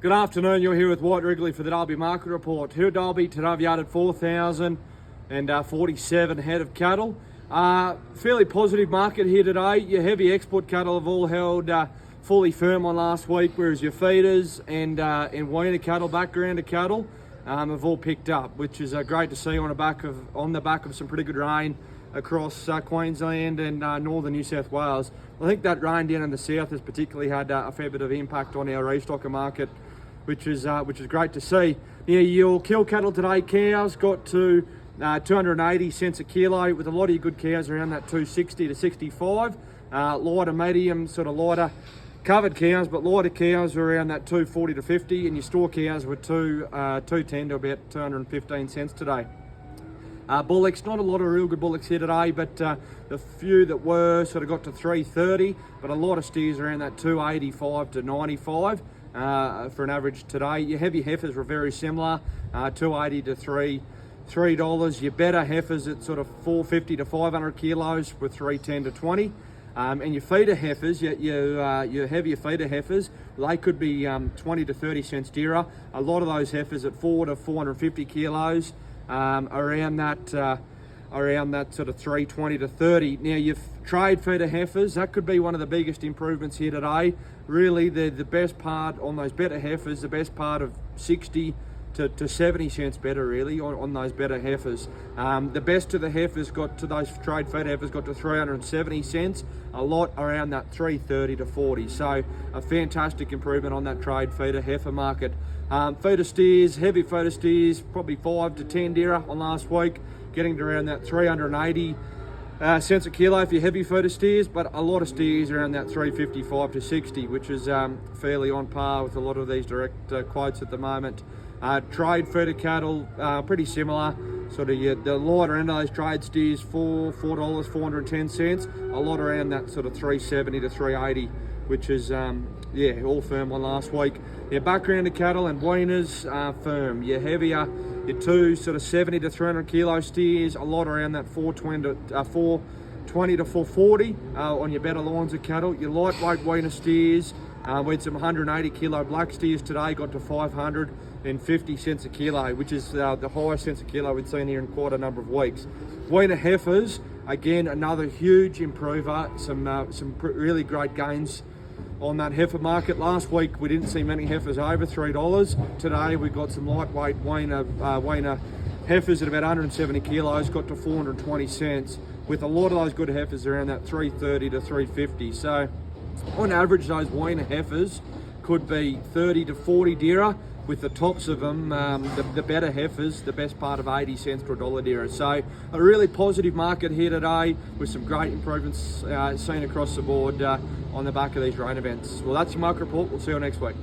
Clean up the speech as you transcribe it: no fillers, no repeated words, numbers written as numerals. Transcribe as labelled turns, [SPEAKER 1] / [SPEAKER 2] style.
[SPEAKER 1] Good afternoon, you're here with White Wrigley for the Dalby Market Report. Here at Dalby, today I've yarded 4,047 head of cattle. Fairly positive market here today. Your heavy export cattle have all held fully firm on last week, whereas your feeders and weaner cattle, backgrounder cattle, have all picked up, which is great to see on the back of some pretty good rain across Queensland and northern New South Wales. I think that rain down in the south has particularly had a fair bit of impact on our restocker market, which is great to see. Now, your kill cattle today, cows got to 280 cents a kilo, with a lot of your good cows around that 260 to 65. Lighter, medium, sort of lighter covered cows, but lighter cows were around that 240 to 50, and your store cows were 210 to about 215 cents today. Bullocks, not a lot of real good bullocks here today, but the few that were sort of got to 330, but a lot of steers around that 285 to 95 for an average today. Your heavy heifers were very similar, 280 to $3. Your better heifers at sort of 450 to 500 kilos were 310 to 20. And your feeder heifers, your heavier feeder heifers, they could be 20 to 30 cents dearer. A lot of those heifers at 4 to 450 kilos, around that sort of 320 to 30. Now, your trade feeder heifers, that could be one of the biggest improvements here today. Really, the best part on those better heifers, the best part of 60 to 70 cents better, really, on those better heifers. The best of the heifers got to those trade feeder heifers got to 370 cents, a lot around that 330 to 40. So a fantastic improvement on that trade feeder heifer market. Feeder steers, heavy feeder steers, probably 5 to 10 dearer on last week, getting to around that 380 cents a kilo for your heavy feeder steers, but a lot of steers around that 355 to 60, which is fairly on par with a lot of these direct quotes at the moment. Trade feeder cattle, pretty similar. Sort of the lighter end of those trade steers, $4.410. A lot around that sort of 370 to 380, which is all firm on last week. Your backgrounder cattle and weaners firm. Your heavier, your two sort of 70 to 300 kilo steers, a lot around that 420 to 440 on your better lines of cattle. Your lightweight weaner steers, we had some 180 kilo black steers today, got to 550 cents a kilo, which is the highest cents a kilo we've seen here in quite a number of weeks. Weaner heifers, again, another huge improver, some really great gains on that heifer market. Last week we didn't see many heifers over $3. Today we got some lightweight weaner heifers at about 170 kilos, got to 420 cents, with a lot of those good heifers around that 330 to 350. So on average, those weaner heifers could be 30 to 40 dearer, with the tops of them, the better heifers, the best part of 80 cents to $1 dearer. So a really positive market here today, with some great improvements seen across the board on the back of these rain events. Well, that's your market report. We'll see you next week.